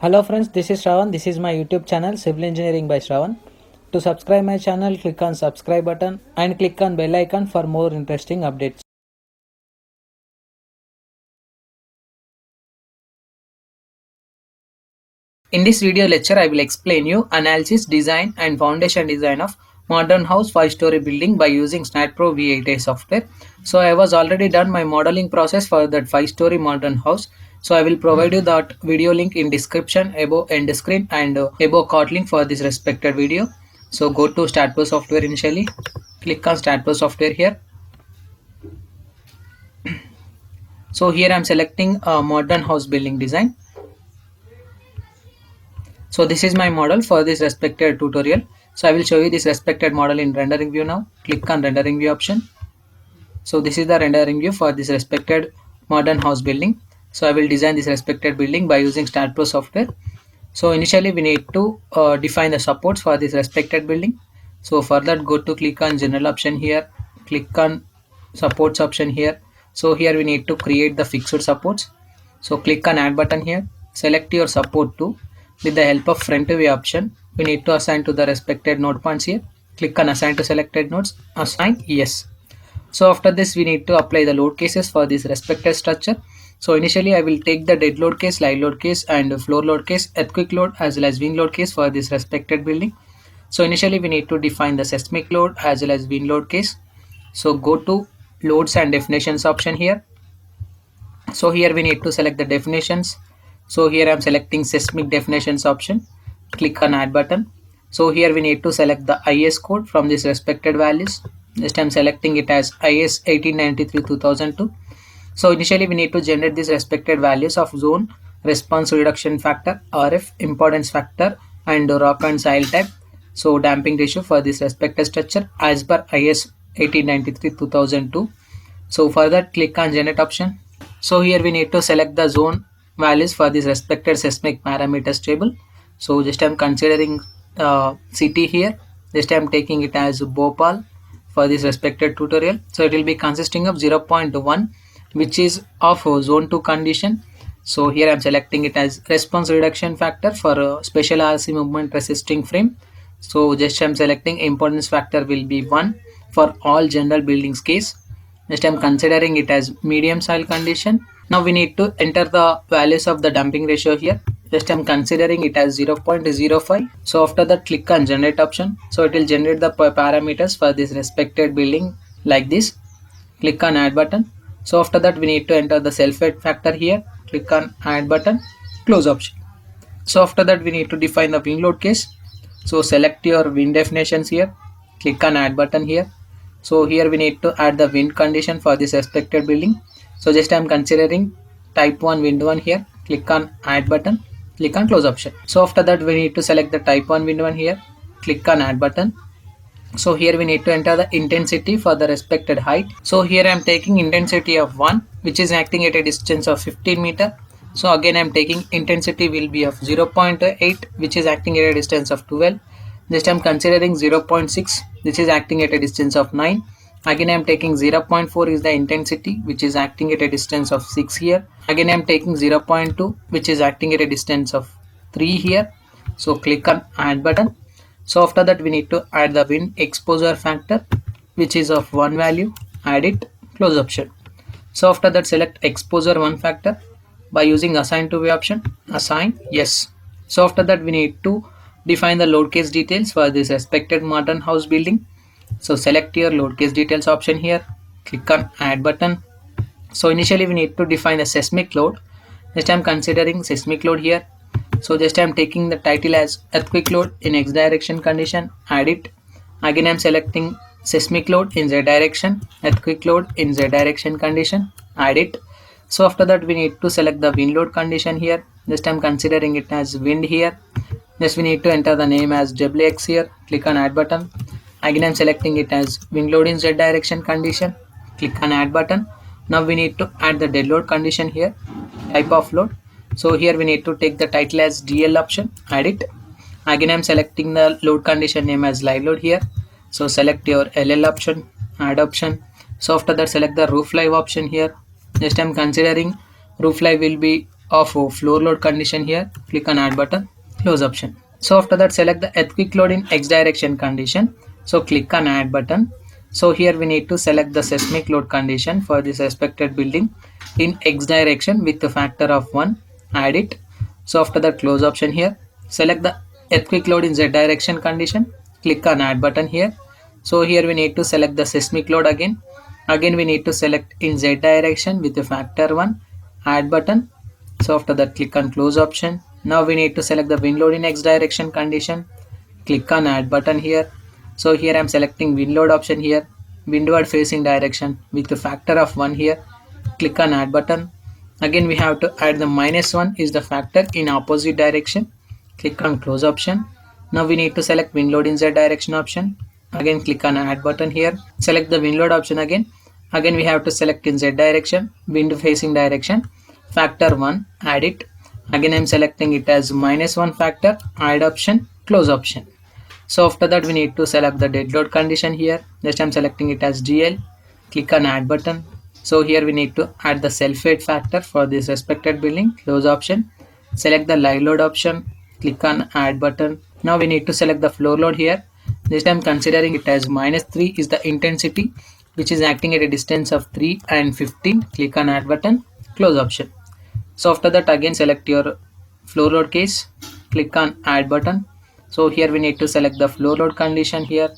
Hello friends, this is Shravan. This is my YouTube channel Civil Engineering by Shravan. To subscribe my channel, click on subscribe button and click on bell icon for more interesting updates. In this video lecture, I will explain you analysis, design and foundation design of modern house 5-story building by using Staad Pro software. So I was already done my modeling process for that 5-story modern house. So I will provide you that video link in description above end screen and above card link for this respected video. So go to Staad Pro Software initially. Click on Staad Pro Software here. So here I am selecting a modern house building design. So this is my model for this respected tutorial. So I will show you this respected model in rendering view now. Click on rendering view option. So this is the rendering view for this respected modern house building. So I will design this respected building by using Staad Pro software. So initially we need to define the supports for this respected building. So for that, go to click on general option here. Click on supports option here. So here we need to create the fixed supports. So click on add button here. Select your support to. With the help of front view option, we need to assign to the respected node points here. Click on assign to selected nodes. Assign yes. So after this, we need to apply the load cases for this respected structure. So initially I will take the dead load case, live load case and floor load case, earthquake load as well as wind load case for this respected building. So initially we need to define the seismic load as well as wind load case. So go to loads and definitions option here. So here we need to select the definitions. So here I am selecting seismic definitions option. Click on add button. So here we need to select the IS code from this respected values. Just I am selecting it as IS 1893-2002. So initially we need to generate these respected values of zone, response reduction factor, RF, importance factor and rock and soil type. So damping ratio for this respected structure as per IS 1893-2002. So for that, click on generate option. So here we need to select the zone values for this respected seismic parameters table. So just I'm considering city here. Just I'm taking it as Bhopal for this respected tutorial. So it will be consisting of 0.1, which is of zone 2 condition. So here I'm selecting it as response reduction factor for special RC movement resisting frame. So just I'm selecting importance factor will be 1 for all general buildings case. Next I'm considering it as medium soil condition. Now we need to enter the values of the damping ratio here. Just I'm considering it as 0.05. So after that, click on generate option. So it will generate the parameters for this respected building like this. Click on add button. So after that, we need to enter the self-weight factor here. Click on add button, close option. So after that, we need to define the wind load case. So select your wind definitions here. Click on add button here. So here we need to add the wind condition for this respected building. So just I am considering type 1 wind 1 here. Click on add button. Click on close option. So after that, we need to select the type 1 wind 1 here. Click on add button. So here we need to enter the intensity for the respected height. So here I am taking intensity of 1, which is acting at a distance of 15 meter. So again I am taking intensity will be of 0.8, which is acting at a distance of 12. Just I am considering 0.6, which is acting at a distance of 9. Again I am taking 0.4 is the intensity, which is acting at a distance of 6 here. Again I am taking 0.2, which is acting at a distance of 3 here. So click on add button. So after that, we need to add the wind exposure factor, which is of 1 value. Add it, close option. So after that, select exposure 1 factor by using assign to view option. Assign yes. So after that, we need to define the load case details for this respected modern house building. So select your load case details option here. Click on add button. So initially, we need to define the seismic load. Next, I'm considering seismic load here. So just I'm taking the title as earthquake load in X direction condition, add it. Again I'm selecting seismic load in Z direction, earthquake load in Z direction condition, add it. So after that, we need to select the wind load condition here. Just I'm considering it as wind here. Next we need to enter the name as WX here. Click on add button. Again I'm selecting it as wind load in Z direction condition. Click on add button. Now we need to add the dead load condition here. Type of load. So here we need to take the title as DL option, add it. Again I'm selecting the load condition name as live load here. So select your LL option, add option. So after that, select the roof live option here. Just I'm considering roof live will be of floor load condition here. Click on add button, close option. So after that, select the earthquake load in X direction condition. So click on add button. So here we need to select the seismic load condition for this respected building in X direction with a factor of 1. Add it. So after that, close option here. Select the earthquake load in Z direction condition. Click on add button here. So here we need to select the seismic load again. Again we need to select in Z direction with a factor 1. Add button. So after that, click on close option. Now we need to select the wind load in X direction condition. Click on add button here. So here I am selecting wind load option here. Windward facing direction with a factor of 1 here. Click on add button. Again we have to add the -1 is the factor in opposite direction. Click on close option. Now we need to select wind load in Z direction option. Again click on add button here. Select the wind load option again. Again we have to select in Z direction, wind facing direction. Factor 1, add it. Again I am selecting it as -1 factor, add option, close option. So after that we need to select the dead load condition here. Just I am selecting it as GL. Click on add button. So here we need to add the self-weight factor for this respected building. Close option. Select the live load option. Click on add button. Now we need to select the floor load here. This time considering it as -3 is the intensity which is acting at a distance of 3 and 15. Click on add button. Close option. So after that again select your floor load case. Click on add button. So here we need to select the floor load condition here.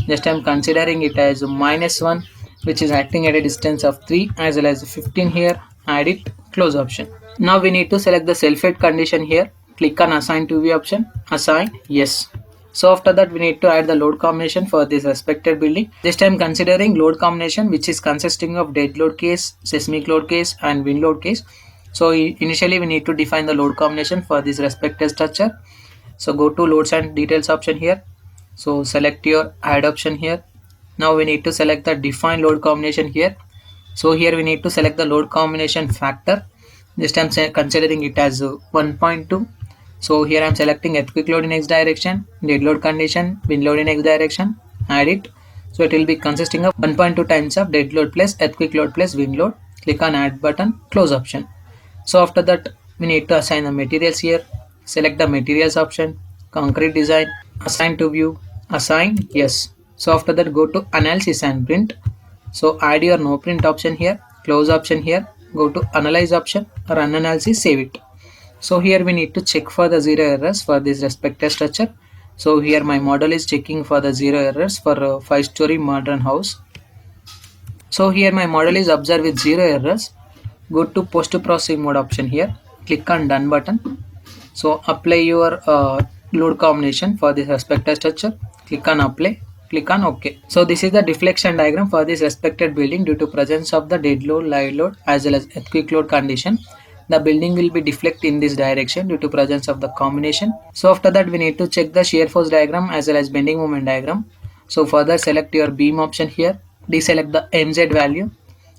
Just I am considering it as -1 which is acting at a distance of 3 as well as 15 here. Add it. Close option. Now we need to select the self-weight condition here. Click on assign to view option. Assign yes. So after that we need to add the load combination for this respected building. This time considering load combination which is consisting of dead load case, seismic load case and wind load case. So initially we need to define the load combination for this respected structure. So go to loads and details option here. So select your add option here. Now we need to select the define load combination here. So here we need to select the load combination factor. This time considering it as 1.2. So here I am selecting earthquake load in X direction, dead load condition, wind load in X direction, add it. So it will be consisting of 1.2 times of dead load plus earthquake load plus wind load. Click on add button, close option. So after that we need to assign the materials here. Select the materials option, concrete design, assign to view, assign yes. So after that go to analysis and print. So add your no print option here, close option here, go to analyze option, run analysis, save it. So here we need to check for the 0 errors for this respective structure. So here my model is checking for the 0 errors for a 5-story modern house. So here my model is observed with 0 errors. Go to post processing mode option here, click on done button. So apply your load combination for this respective structure. Click on apply, click on OK. So this is the deflection diagram for this respected building due to presence of the dead load, live load as well as earthquake load condition. The building will be deflect in this direction due to presence of the combination. So after that we need to check the shear force diagram as well as bending moment diagram. So further select your beam option here, deselect the MZ value,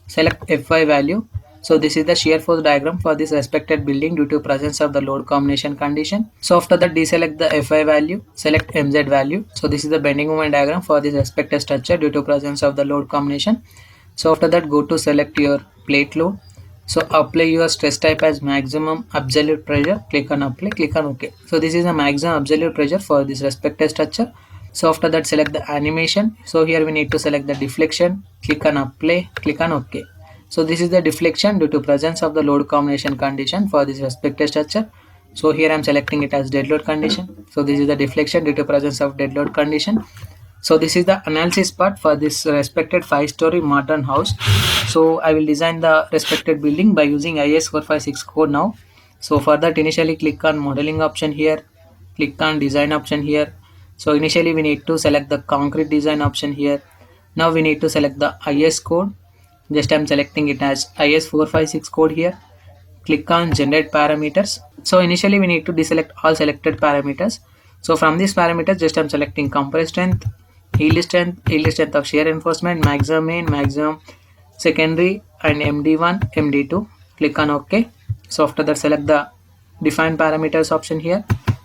select Fy value. So this is the shear force diagram for this respected building due to presence of the load combination condition. So after that deselect the Fy value, select MZ value. So this is the bending moment diagram for this respected structure due to presence of the load combination. So after that go to select your plate load. So apply your stress type as maximum absolute pressure. Click on apply, click on OK. So this is the maximum absolute pressure for this respective structure. So after that select the animation. So here we need to select the deflection. Click on apply, click on OK. So this is the deflection due to presence of the load combination condition for this respective structure. So here I am selecting it as dead load condition. So this is the deflection due to presence of dead load condition. So this is the analysis part for this respected 5-story modern house. So I will design the respected building by using IS 456 code now. So for that initially click on modeling option here, click on design option here. So initially we need to select the concrete design option here. Now we need to select the IS code. Just I am selecting it as IS 456 code here. Click on generate parameters. So initially we need to deselect all selected parameters. So from these parameters just I am selecting compressed strength, yield strength of shear reinforcement, maximum main, maximum secondary and MD1, MD2. Click on OK. So after that select the define parameters option here.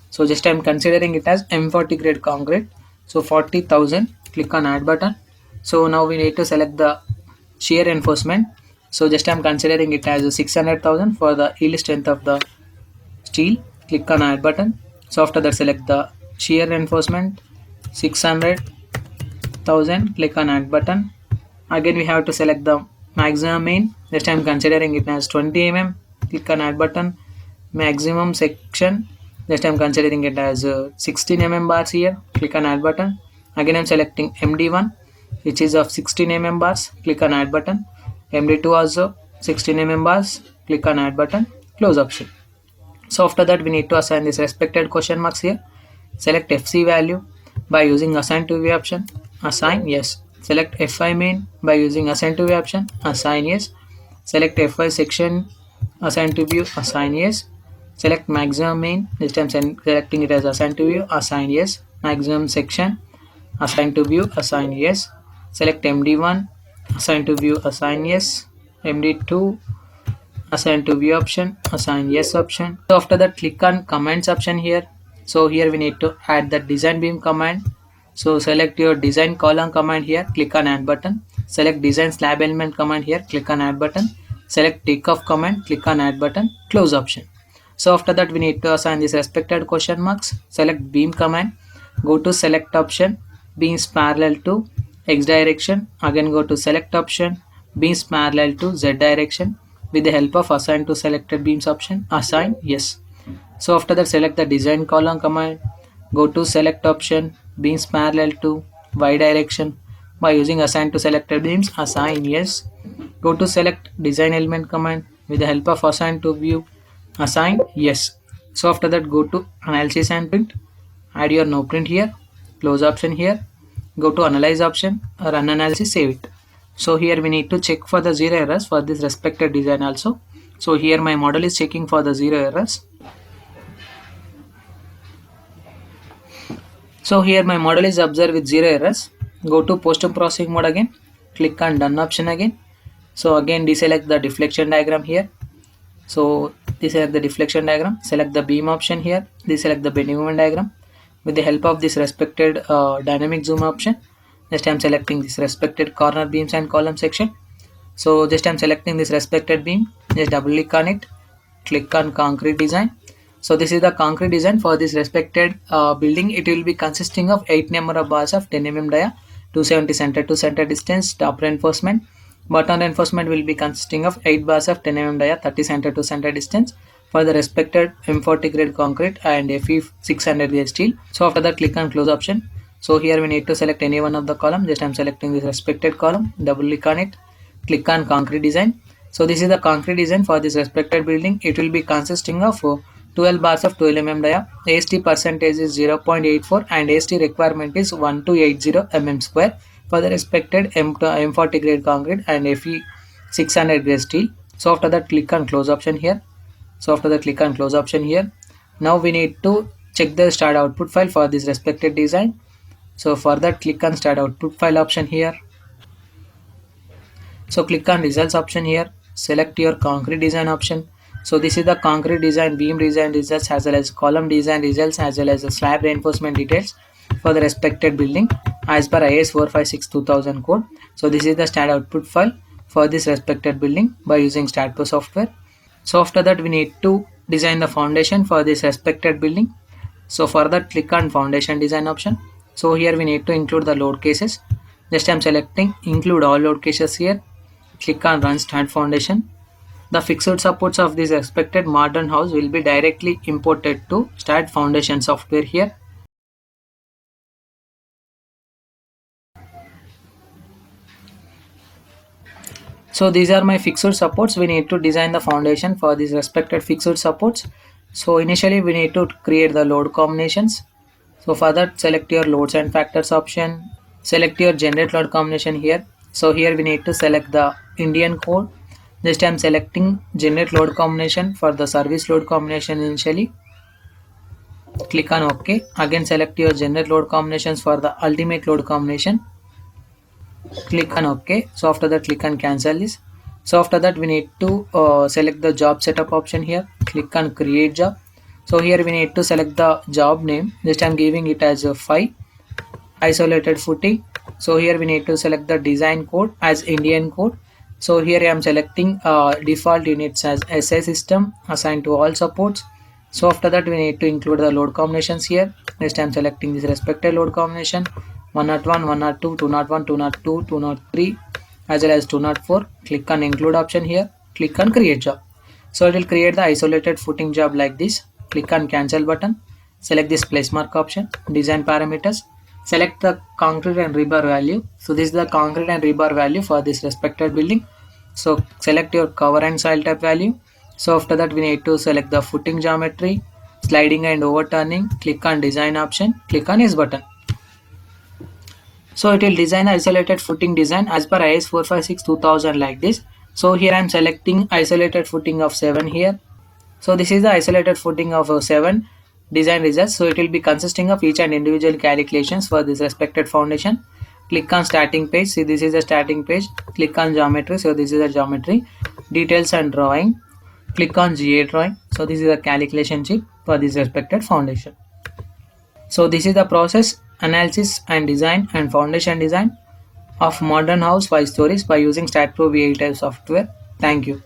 So just I am considering it as M40 grade concrete. So 40,000. Click on add button. So now we need to select the shear reinforcement. So just I'm considering it as 600,000 for the yield strength of the steel. Click on add button. So after that select the shear reinforcement 600,000. Click on add button. Again we have to select the maximum main. This time considering it as 20 mm. Click on add button. Maximum section. This time considering it as 16 mm bars here. Click on add button. Again I'm selecting MD1 which is of 16 mm bars. Click on add button. MD2 also 16 mm bars. Click on add button. Close option. So after that we need to assign this respected question marks here. Select FC value by using assign to view option. Assign yes. Select FI main by using assign to view option. Assign yes. Select FI section. Assign to view. Assign yes. Select maximum main. This time selecting it as assign to view. Assign yes. Maximum section. Assign to view. Assign yes. Select MD1. Assign to view. Assign yes. MD2. Assign to view option. Assign yes option. So after that click on commands option here. So here we need to add the design beam command. So select your design column command here. Click on add button. Select design slab element command here. Click on add button. Select takeoff command. Click on add button. Close option. So after that we need to assign this respected question marks. Select beam command. Go to select option. Beams parallel to x direction. Again go to select option. Beams parallel to z direction. With the help of assign to selected beams option. Assign yes. So after that select the design column command. Go to select option. Beams parallel to y direction. By using assign to selected beams. Assign yes. Go to select design element command. With the help of assign to view. Assign yes. So after that go to analysis and print. Add your no print here. Close option here. Go to analyze option. Run analysis. Save it. So here we need to check for the zero errors for this respected design also. So here my model is checking for the zero errors. So here my model is observed with zero errors. Go to post processing mode again. Click on done option again. So again deselect the deflection diagram here. So deselect the deflection diagram. Select the beam option here. Deselect the bending moment diagram. With the help of this respected dynamic zoom option. Just I'm selecting this respected corner beams and column section. So just I'm selecting this respected beam. Just double click on it. Click on concrete design. So this is the concrete design for this respected building. It will be consisting of 8 number of bars of 10 mm dia, 270 center to center distance, top reinforcement. Bottom reinforcement will be consisting of 8 bars of 10 mm dia, 30 center to center distance for the respected M40 grade concrete and Fe 600 grade steel. So after that click on close option. So here we need to select any one of the column. Just I'm selecting this respected column. Double click on it. Click on concrete design. So this is the concrete design for this respected building. It will be consisting of 12 bars of 12 mm dia. AST percentage is 0.84 and AST requirement is 1280 mm square for the respected M40 grade concrete and Fe 600 grade steel. So after that click on close option here. So after that click on close option here. Now we need to check the start output file for this respected design. So for that click on start output file option here. So click on results option here. Select your concrete design option. So this is the concrete design, beam design results as well as column design results as well as the slab reinforcement details for the respected building as per IS 456 2000 code. So this is the start output file for this respected building by using Staad Pro Software. So after that we need to design the foundation for this respected building. So for that click on foundation design option. So here we need to include the load cases. Just I'm selecting include all load cases here. Click on run start foundation. The fixed supports of this expected modern house will be directly imported to Staad foundation software here. So these are my fixed supports. We need to design the foundation for these respected fixed supports. So initially we need to create the load combinations. So for that select your loads and factors option. Select your generate load combination here. So here we need to select the Indian code. Just I'm selecting generate load combination for the service load combination initially. Click on OK. Again select your generate load combinations for the ultimate load combination. Click on OK. So after that click on cancel this. So after that we need to select the job setup option here. Click on create job. So here we need to select the job name. Just I'm giving it as a 5 isolated footing. So here we need to select the design code as Indian code. So here I am selecting default units as SA system assigned to all supports. So after that we need to include the load combinations here. Next I am selecting this respective load combination 101, 102, 201, 202, 203 as well as 204. Click on include option here. Click on create job. So it will create the isolated footing job like this. Click on cancel button. Select this place mark option. Design parameters. Select the concrete and rebar value. So this is the concrete and rebar value for this respected building. So select your cover and soil type value. So after that we need to select the footing geometry, sliding and overturning. Click on design option. Click on yes button. So it will design isolated footing design as per IS 456-2000 like this. So here I am selecting isolated footing of 7 here. So this is the isolated footing of 7 design results. So it will be consisting of each and individual calculations for this respected foundation. Click on starting page. See, this is the starting page. Click on geometry. So this is the geometry. Details and drawing. Click on GA drawing. So this is the calculation sheet for this respected foundation. So this is the process, analysis and design and foundation design of modern house 5 stories by using Staad Pro software. Thank you.